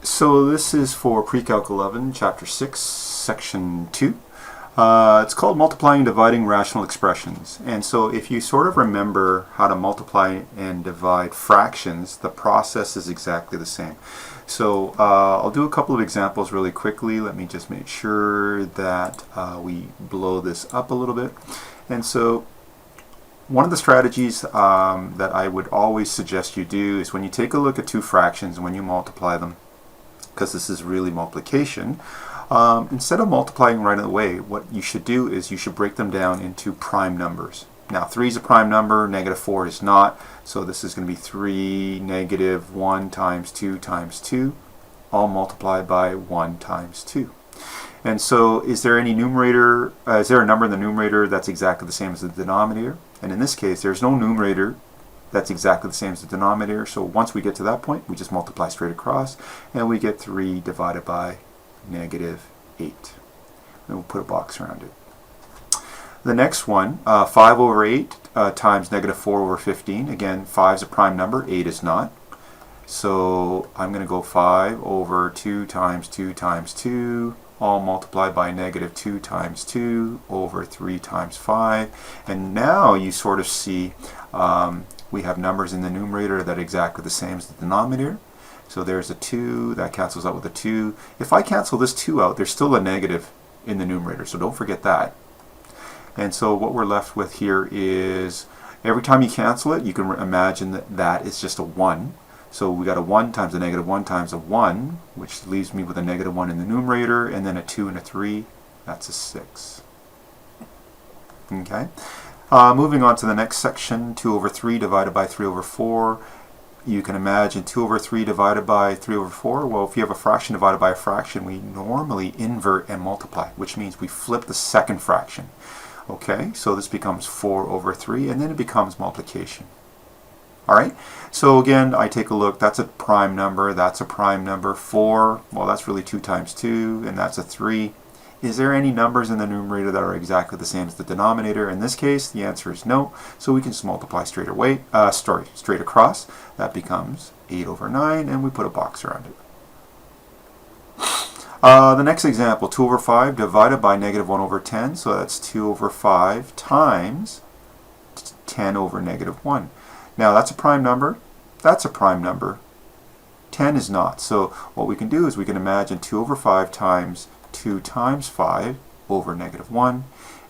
So this is for Pre-Calc 11, Chapter 6, Section 2. It's called Multiplying and Dividing Rational Expressions. And so if you sort of remember how to multiply and divide fractions, the process is exactly the same. So I'll do a couple of examples really quickly. Let me just make sure that we blow this up a little bit. And so one of the strategies that I would always suggest you do is when you take a look at two fractions and when you multiply them, because this is really multiplication, instead of multiplying right away, what you should do is you should break them down into prime numbers. Now 3 is a prime number, negative 4 is not, so this is going to be 3 negative 1 times 2 times 2, all multiplied by 1 times 2. And so is there any numerator, is there a number in the numerator that's exactly the same as the denominator? And in this case, there's no numerator that's exactly the same as the denominator. So once we get to that point, we just multiply straight across, and we get 3 divided by negative 8. And we'll put a box around it. The next one, 5 over 8 times negative 4 over 15. Again, 5 is a prime number, 8 is not. So I'm going to go 5 over 2 times 2 times 2, all multiplied by negative 2 times 2 over 3 times 5. And now you sort of see we have numbers in the numerator that are exactly the same as the denominator. So there's a 2, that cancels out with a 2. If I cancel this 2 out, there's still a negative in the numerator, so don't forget that. And so what we're left with here is, every time you cancel it, you can imagine that that is just a 1. So we got a 1 times a negative 1 times a 1, which leaves me with a negative 1 in the numerator, and then a 2 and a 3, that's a 6. Okay. Moving on to the next section, 2 over 3 divided by 3 over 4. You can imagine 2 over 3 divided by 3 over 4. Well, if you have a fraction divided by a fraction, we normally invert and multiply, which means we flip the second fraction. Okay, so this becomes 4 over 3, and then it becomes multiplication. All right, so again, I take a look, that's a prime number, that's a prime number. 4, well, that's really 2 times 2, and that's a 3. Is there any numbers in the numerator that are exactly the same as the denominator? In this case, the answer is no, so we can just multiply straight across. That becomes 8 over 9, and we put a box around it. The next example, 2 over 5 divided by negative 1 over 10, so that's 2 over 5 times 10 over negative 1. Now that's a prime number, that's a prime number, 10 is not. So what we can do is we can imagine 2 over 5 times 2 times 5 over negative 1.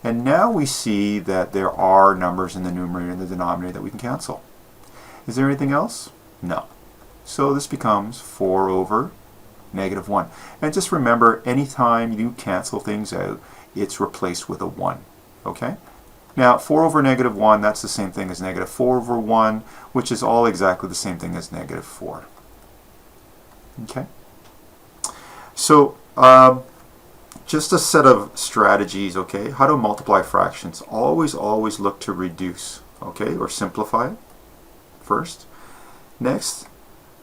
And now we see that there are numbers in the numerator and the denominator that we can cancel. Is there anything else? No. So this becomes 4 over negative 1. And just remember, anytime you cancel things out, it's replaced with a 1. Okay? Now, 4 over negative 1, that's the same thing as negative 4 over 1, which is all exactly the same thing as negative 4. Okay? So, just a set of strategies, okay? How to multiply fractions. Always look to reduce, okay? Or simplify it first. Next,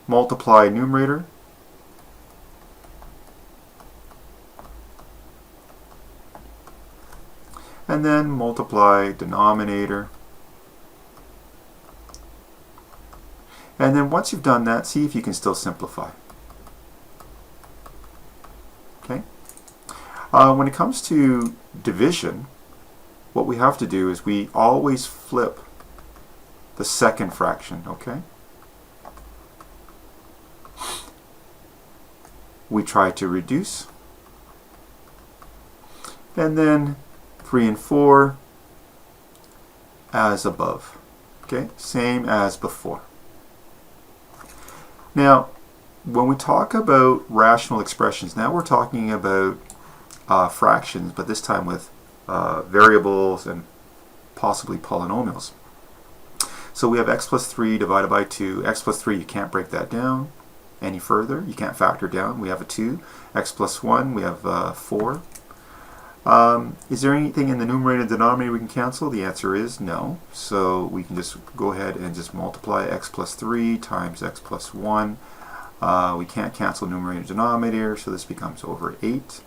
multiply numerator. And then multiply denominator. And then once you've done that, see if you can still simplify. Okay? When it comes to division, what we have to do is we always flip the second fraction, okay? We try to reduce. And then 3 and 4 as above. Okay, same as before. Now, when we talk about rational expressions, now we're talking about fractions, but this time with variables and possibly polynomials. So we have x plus 3 divided by 2. X plus 3, you can't break that down any further. You can't factor down. We have a 2. X plus 1, we have 4. Is there anything in the numerator and denominator we can cancel? The answer is no. So we can just go ahead and just multiply x plus 3 times x plus 1. We can't cancel numerator and denominator, so this becomes over 8.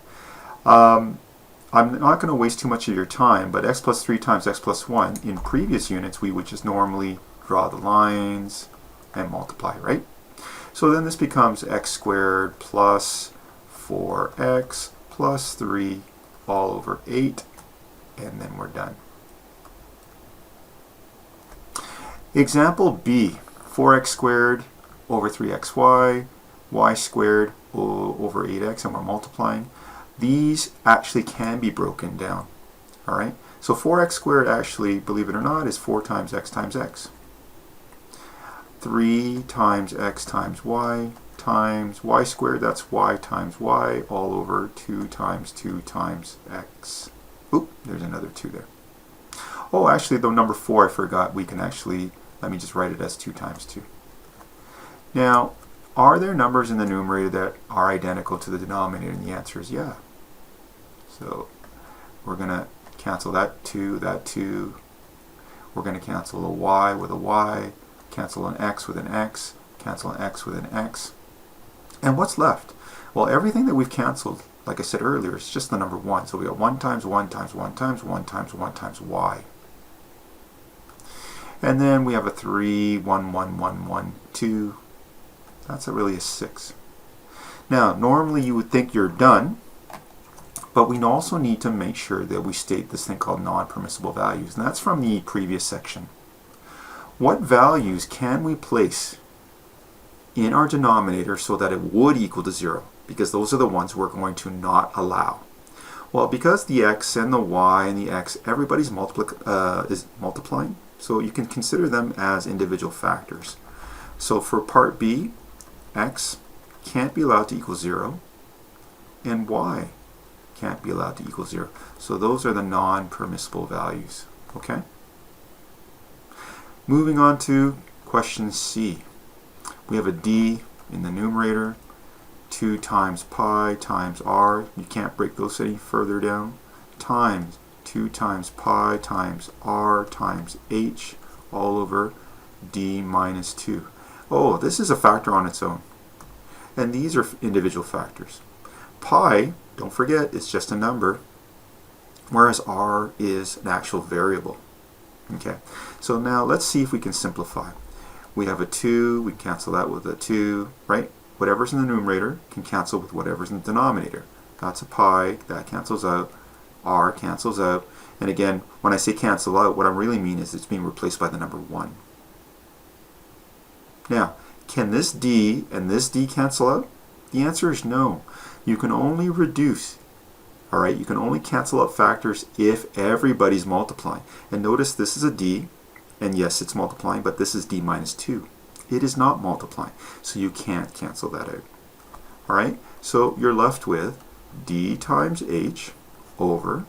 I'm not going to waste too much of your time, but x plus 3 times x plus 1, in previous units we would just normally draw the lines and multiply, right? So then this becomes x squared plus 4x plus 3 all over 8, and then we're done. Example B, 4x squared over 3xy, y squared over 8x, and we're multiplying. These actually can be broken down. All right, so 4x squared actually, believe it or not, is 4 times x times x. 3 times x times y squared, that's y times y, all over 2 times x. Oop, there's another 2 there. Oh, actually, though, number 4, I forgot. We can actually, let me just write it as 2 times 2. Now, are there numbers in the numerator that are identical to the denominator? And the answer is yeah. So we're going to cancel that 2, that 2. We're going to cancel a y with a y, cancel an x with an x, cancel an x with an x. And what's left? Well, everything that we've canceled, like I said earlier, is just the number 1. So we got 1 times 1 times 1 times 1 times 1 times y. And then we have a 3, 1, 1, 1, 1, 2. That's really a 6. Now, normally you would think you're done, but we also need to make sure that we state this thing called non-permissible values. And that's from the previous section. What values can we place in our denominator so that it would equal to 0? Because those are the ones we're going to not allow. Well, because the x and the y and the x, everybody's is multiplying, so you can consider them as individual factors. So for part B, x can't be allowed to equal 0, and y can't be allowed to equal 0. So those are the non-permissible values. Okay? Moving on to question C. We have a d in the numerator, 2 times pi times r, you can't break those any further down, times 2 times pi times r times h all over d minus 2. Oh, this is a factor on its own. And these are individual factors. Pi, don't forget, it's just a number, whereas r is an actual variable. Okay, so now let's see if we can simplify. We have a 2, we cancel that with a 2, right? Whatever's in the numerator can cancel with whatever's in the denominator. That's a pi, that cancels out, r cancels out, and again, when I say cancel out, what I really mean is it's being replaced by the number 1. Now, can this d and this d cancel out? The answer is no. You can only reduce, all right? You can only cancel out factors if everybody's multiplying. And notice this is a d, and yes, it's multiplying, but this is d minus 2. It is not multiplying, so you can't cancel that out. All right? So you're left with d times h over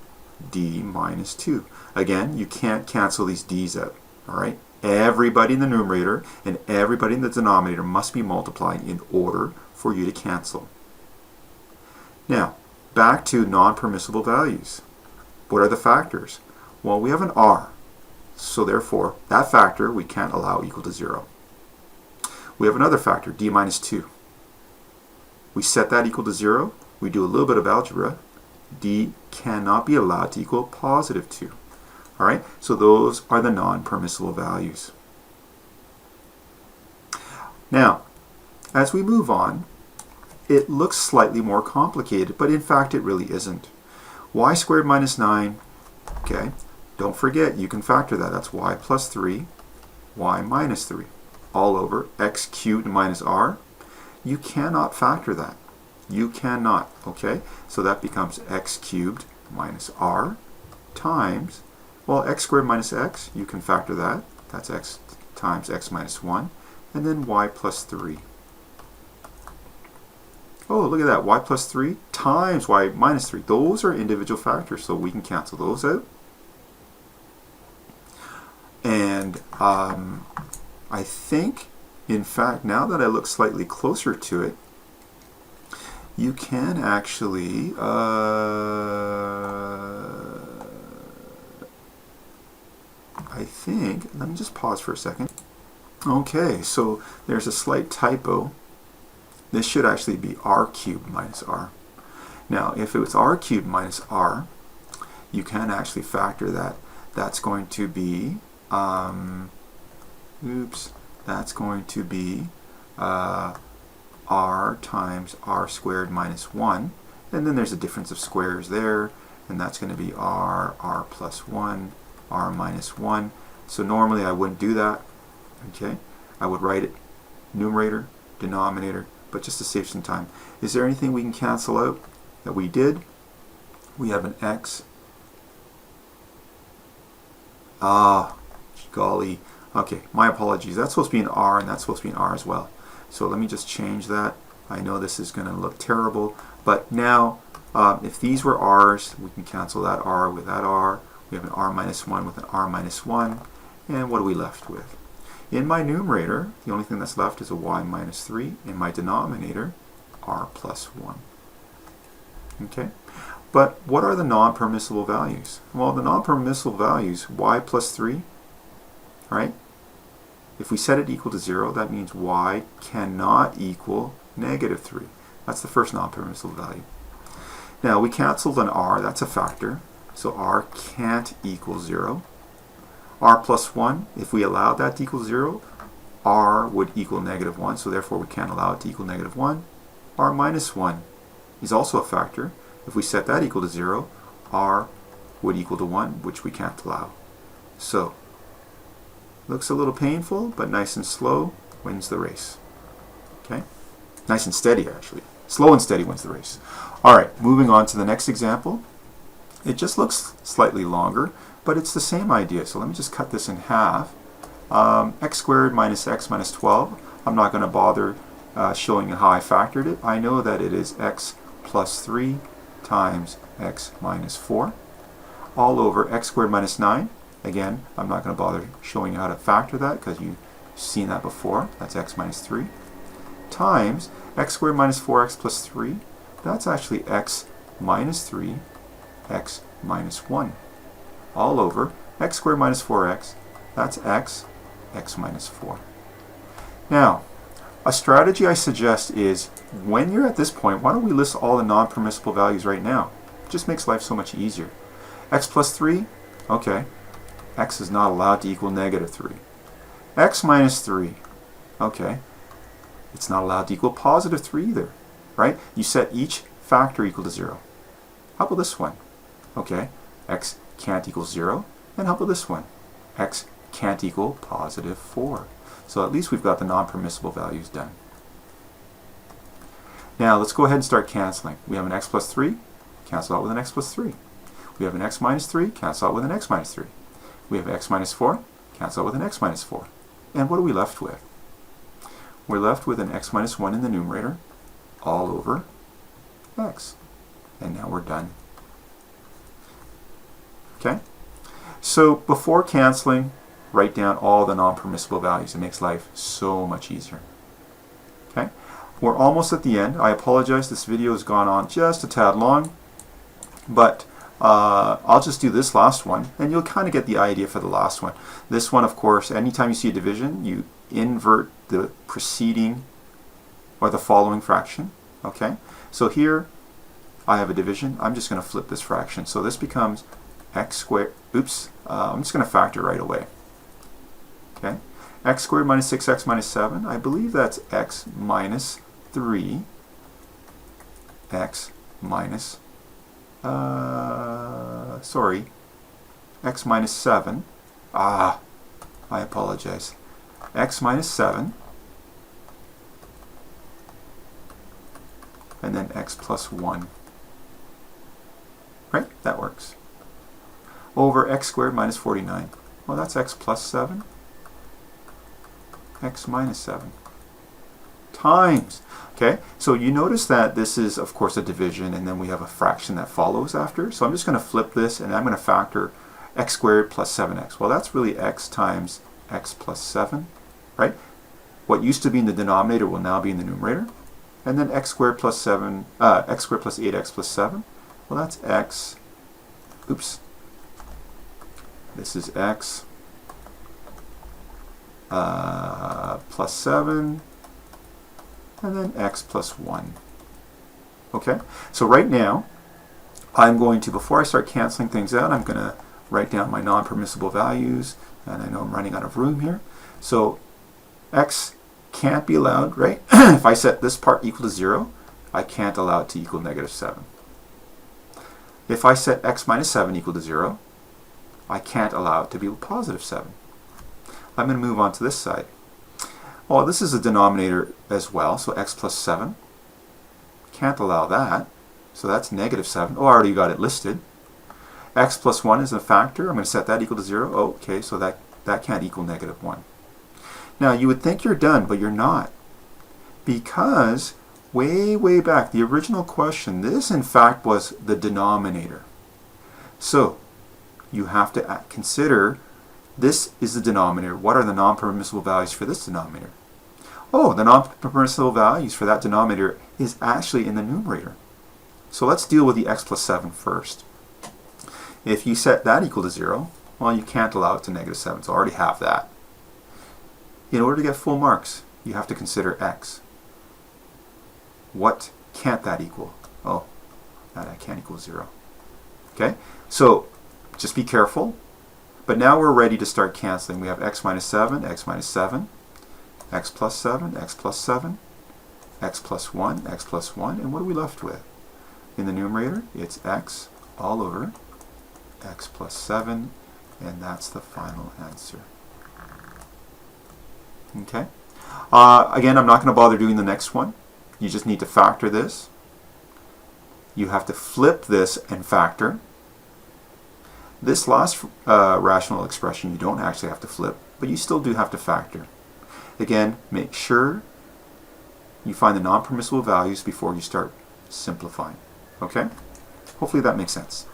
d minus 2. Again, you can't cancel these d's out. All right? Everybody in the numerator and everybody in the denominator must be multiplying in order for you to cancel. Now, back to non-permissible values. What are the factors? Well, we have an r. So therefore, that factor we can't allow equal to 0. We have another factor, d minus 2. We set that equal to 0. We do a little bit of algebra. D cannot be allowed to equal positive 2. All right, so those are the non-permissible values. Now, as we move on, it looks slightly more complicated, but in fact it really isn't. Y squared minus 9, okay, don't forget you can factor that. That's y plus 3, y minus 3, all over x cubed minus r. You cannot factor that. You cannot, okay? So that becomes x cubed minus r times, well, x squared minus x, you can factor that. That's x times x minus 1, and then y plus 3. Oh, look at that, y plus 3 times y minus 3. Those are individual factors, so we can cancel those out. And I think, in fact, now that I look slightly closer to it, you can actually I think, let me just pause for a second. Okay, so there's a slight typo. This should actually be r cubed minus r. Now, if it was r cubed minus r, you can actually factor that. That's going to be, that's going to be r times r squared minus 1. And then there's a difference of squares there, and that's going to be r plus 1, r minus 1. So normally I wouldn't do that. Okay, I would write it numerator, denominator, but just to save some time. Is there anything we can cancel out that we did? We have an x. Golly. Okay, my apologies. That's supposed to be an r, and that's supposed to be an r as well. So let me just change that. I know this is going to look terrible, but now if these were r's, we can cancel that r with that r. We have an r minus 1 with an r minus 1. And what are we left with? In my numerator, the only thing that's left is a y minus 3. In my denominator, r plus 1. Okay? But what are the non-permissible values? Well, the non-permissible values, y plus 3, right? If we set it equal to 0, that means y cannot equal negative 3. That's the first non-permissible value. Now, we canceled an r, that's a factor, so r can't equal 0. r plus 1, if we allowed that to equal 0, r would equal negative 1, so therefore we can't allow it to equal negative 1. r minus 1 is also a factor. If we set that equal to 0, r would equal to 1, which we can't allow. So, looks a little painful, but nice and slow wins the race. Okay? Nice and steady, actually. Slow and steady wins the race. All right, moving on to the next example. It just looks slightly longer, but it's the same idea. So let me just cut this in half. X squared minus x minus 12. I'm not going to bother showing you how I factored it. I know that it is x plus 3 times x minus 4 all over x squared minus 9. Again, I'm not going to bother showing you how to factor that because you've seen that before. That's x minus 3 times x squared minus 4x plus 3. That's actually x minus 3, x minus 1 all over x squared minus 4x. That's x minus 4. Now, a strategy I suggest is when you're at this point, why don't we list all the non-permissible values right now? It just makes life so much easier. X plus 3, okay. X is not allowed to equal negative 3. X minus 3, okay. It's not allowed to equal positive 3 either, right? You set each factor equal to 0. How about this one? Okay, x can't equal 0. And how about this one? X can't equal positive 4. So at least we've got the non-permissible values done. Now let's go ahead and start canceling. We have an x plus 3, cancel out with an x plus 3. We have an x minus 3, cancel out with an x minus 3. We have x minus 4, cancel out with an x minus 4. And what are we left with? We're left with an x minus 1 in the numerator all over x. And now we're done. Okay? So before canceling, write down all the non-permissible values. It makes life so much easier. Okay? We're almost at the end. I apologize, this video has gone on just a tad long, but I'll just do this last one, and you'll kind of get the idea for the last one. This one, of course, anytime you see a division, you invert the preceding or the following fraction. Okay? So here, I have a division. I'm just going to flip this fraction. So this becomes x squared. Oops. I'm just going to factor right away. Okay? X squared minus 6x minus 7. I believe that's x minus 3. X minus, x minus 7. I apologize. X minus 7. And then x plus 1. Right? That works. Over x squared minus 49. Well, that's x plus 7. X minus 7. Times. Okay, so you notice that this is, of course, a division, and then we have a fraction that follows after. So I'm just going to flip this, and I'm going to factor x squared plus 7x. Well, that's really x times x plus 7, right? What used to be in the denominator will now be in the numerator. And then x squared plus 7, x squared plus 8x plus 7. Well, that's x. Oops. This is x plus 7. And then x plus 1. Okay? So right now, I'm going to, before I start canceling things out, I'm going to write down my non-permissible values. And I know I'm running out of room here. So x can't be allowed, right? If I set this part equal to 0, I can't allow it to equal negative 7. If I set x minus 7 equal to 0, I can't allow it to be positive 7. I'm going to move on to this side. Well, this is a denominator as well, so x plus 7. Can't allow that, so that's negative 7. Oh, I already got it listed. X plus 1 is a factor. I'm going to set that equal to 0. Oh, okay, so that can't equal negative 1. Now, you would think you're done, but you're not. Because way back, the original question, this in fact was the denominator. So, you have to consider, this is the denominator. What are the non-permissible values for this denominator? Oh, the non-permissible values for that denominator is actually in the numerator. So let's deal with the x plus 7 first. If you set that equal to 0, well, you can't allow it to negative 7, so I already have that. In order to get full marks, you have to consider x. What can't that equal? Oh, that can't equal 0. Okay, so just be careful. But now we're ready to start canceling. We have x minus 7, x minus 7, x plus 7, x plus 7, x plus 1, x plus 1, and what are we left with? In the numerator, it's x all over x plus 7, and that's the final answer. Okay. Again, I'm not going to bother doing the next one. You just need to factor this. You have to flip this and factor. This last rational expression you don't actually have to flip, but you still do have to factor. Again, make sure you find the non-permissible values before you start simplifying. Okay? Hopefully that makes sense.